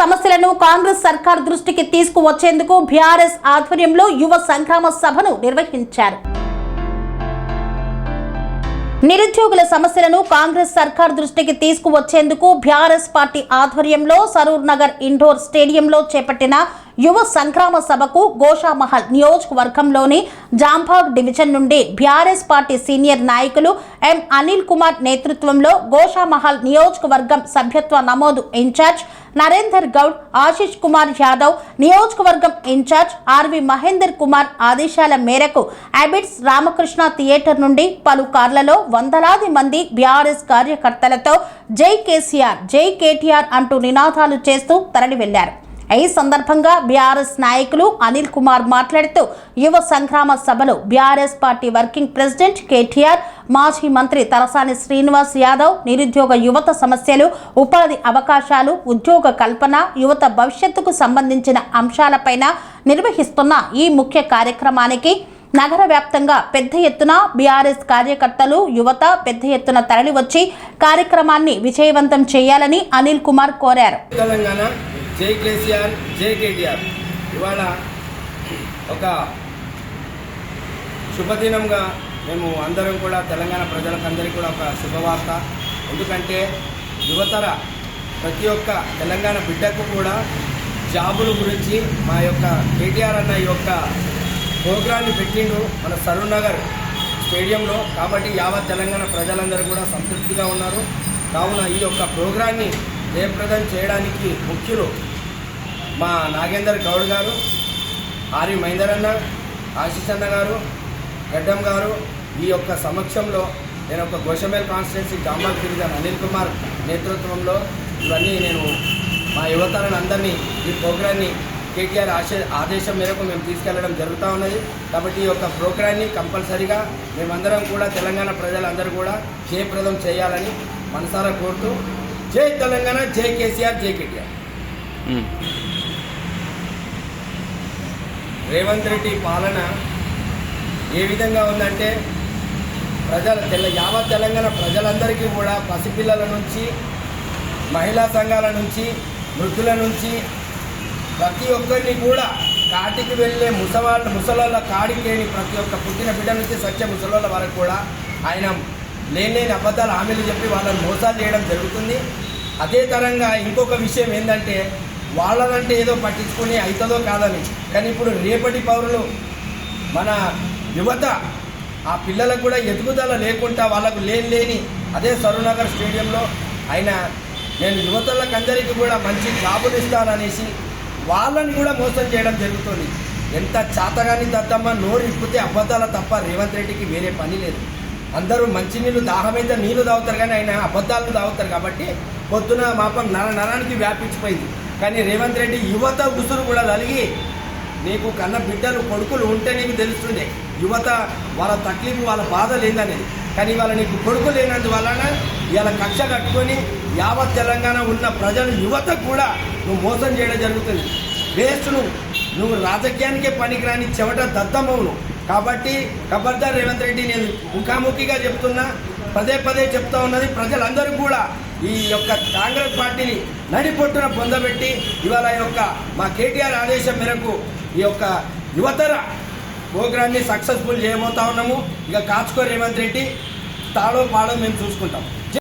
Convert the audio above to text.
సమస్యలను కాంగ్రెస్ సర్కార్ దృష్టికి తీసుకువచ్చేందుకు బీఆర్ఎస్ ఆధ్వర్యంలో యువ సంగ్రామ సభను నిర్వహించారు. నిరుద్యోగుల సమస్యలను కాంగ్రెస్ సర్కార్ దృష్టికి తీసుకువచ్చేందుకు బీఆర్ఎస్ పార్టీ ఆధ్వర్యంలో సరూర్ నగర్ ఇండోర్ స్టేడియంలో చేపట్టిన యువ సంగ్రామ సభకు గోషామహల్ నియోజకవర్గంలోని జాంబాగ్ డివిజన్ నుండి బీఆర్ఎస్ పార్టీ సీనియర్ నాయకులు ఎం అనిల్ కుమార్ నేతృత్వంలో గోషామహల్ నియోజకవర్గం సభ్యత్వ నమోదు ఇన్ఛార్జ్ నరేందర్ గౌడ్, ఆశిష్ కుమార్ యాదవ్, నియోజకవర్గం ఇన్ఛార్జ్ ఆర్వి మహేందర్ కుమార్ ఆదేశాల మేరకు అబిడ్స్ రామకృష్ణ థియేటర్ నుండి పలు కార్లలో వందలాది మంది బీఆర్ఎస్ కార్యకర్తలతో జై కేసీఆర్, జై కేటీఆర్ అంటూ నినాదాలు చేస్తూ తరలి వెళ్లారు. ఈ సందర్భంగా బీఆర్ఎస్ నాయకులు అనిల్ కుమార్ మాట్లాడుతూ యువ సంగ్రామ సభలో BRS party working president KTR, మాజీ మంత్రి తలసాని శ్రీనివాస్ యాదవ్ నిరుద్యోగ యువత సమస్యలు, ఉపాధి అవకాశాలు, ఉద్యోగ కల్పన, యువత భవిష్యత్తుకు సంబంధించిన అంశాలపైన నిర్వహిస్తున్న ఈ ముఖ్య కార్యక్రమానికి నగర వ్యాప్తంగా పెద్ద ఎత్తున బీఆర్ఎస్ కార్యకర్తలు, యువత పెద్ద ఎత్తున తరలివచ్చి కార్యక్రమాన్ని విజయవంతం చేయాలని అనిల్ కుమార్ కోరారు. జై కేసీఆర్, జై కేటీఆర్. ఇవాళ ఒక శుభదినంగా మేము అందరం కూడా తెలంగాణ ప్రజలకందరికీ కూడా ఒక శుభవార్త. ఎందుకంటే యువతర ప్రతి ఒక్క తెలంగాణ బిడ్డకు కూడా జాబుల గురించి మా యొక్క కేటీఆర్ అన్న ఈ యొక్క ప్రోగ్రాన్ని పెట్టిండు మన సరూర్ నగర్ స్టేడియంలో. కాబట్టి యావత్ తెలంగాణ ప్రజలందరూ కూడా సంతృప్తిగా ఉన్నారు. కావున ఈ యొక్క ప్రోగ్రాన్ని జయప్రదం చేయడానికి ముఖ్యులు మా నాగేందర్ గౌడ్ గారు, ఆర్వి మహేందర్ అన్న, ఆశీష్ అన్న గారు, గడ్డం గారు ఈ యొక్క సమక్షంలో నేను ఒక గోషమేల్ కాన్స్టిట్యున్సీ జాంబాగ్ డివిజన్ అనిల్ కుమార్ నేతృత్వంలో ఇవన్నీ నేను మా యువతలను అందరినీ ఈ ప్రోగ్రాన్ని కేటీఆర్ ఆదేశం మేరకు మేము తీసుకెళ్లడం జరుగుతూ ఉన్నది. కాబట్టి ఈ యొక్క ప్రోగ్రాన్ని కంపల్సరీగా మేమందరం కూడా తెలంగాణ ప్రజలందరూ కూడా జయప్రదం చేయాలని మనసారా కోరుతూ జై తెలంగాణ, జై కేసీఆర్, జై కేటీఆర్. రేవంత్ రెడ్డి పాలన ఏ విధంగా ఉందంటే యావత్ తెలంగాణ ప్రజలందరికీ కూడా పసిపిల్లల నుంచి, మహిళా సంఘాల నుంచి, వృద్ధుల నుంచి ప్రతి ఒక్కరిని కూడా కాటికి వెళ్ళే ముసలోళ్ళ కాడికేని ప్రతి ఒక్క పుట్టిన బిడ్డ నుంచి సత్య ముసలోళ్ళ వరకు కూడా ఆయన లేని అబద్ధాలు హామీలు చెప్పి వాళ్ళని మోసాలు చేయడం జరుగుతుంది. అదే తరంగా ఇంకొక విషయం ఏంటంటే వాళ్ళనంటే ఏదో పట్టించుకొని అవుతుందో కాదని, కానీ ఇప్పుడు రేపటి పౌరులు మన యువత ఆ పిల్లలకు కూడా ఎదుగుదల లేకుండా వాళ్ళకు లేని అదే సరూర్ నగర్ స్టేడియంలో ఆయన నేను యువతలకు అందరికీ కూడా మంచి జాబులు ఇస్తాననేసి వాళ్ళని కూడా మోసం చేయడం జరుగుతుంది. ఎంత చాతగాని దత్తమ్మ నోరు ఇప్పితే అబద్ధాల తప్ప రేవంత్ రెడ్డికి వేరే పని లేదు. అందరూ మంచినీళ్ళు దాహమైతే నీళ్లు తాగుతారు, కానీ ఆయన అబద్ధాలు తాగుతారు. కాబట్టి పొద్దున మాపం నరానికి వ్యాపించిపోయింది. కానీ రేవంత్ రెడ్డి యువత ఉసురు కూడా కలిగి నీకు కన్న బిడ్డలు కొడుకులు ఉంటే నీకు తెలుస్తుండే యువత వాళ్ళ తక్లీఫ్ వాళ్ళ బాధ లేదనేది. కానీ వాళ్ళ నీకు కొడుకు లేనందువలన ఇవాళ కక్ష కట్టుకొని యావత్ తెలంగాణ ఉన్న ప్రజలు యువతకు కూడా నువ్వు మోసం చేయడం జరుగుతుంది. వేస్ట్ నువ్వు రాజకీయానికే పనికిరాని చెవట దద్దమ్మవును. కాబట్టి ఖబర్దార్ రేవంత్ రెడ్డి, నేను ముఖాముఖిగా చెప్తున్నా, పదే పదే చెప్తా ఉన్నది ప్రజలందరూ కూడా ఈ యొక్క కాంగ్రెస్ పార్టీని నడిపొట్టున పొందబెట్టి ఇవాళ యొక్క మా కేటీఆర్ ఆదేశం మేరకు ఈ యొక్క యువతర ప్రోగ్రాన్ని సక్సెస్ఫుల్ చేయబోతా ఉన్నాము. ఇక కాచుకో రేవంత్ రెడ్డి, తాడో పాడో మేము చూసుకుంటాం.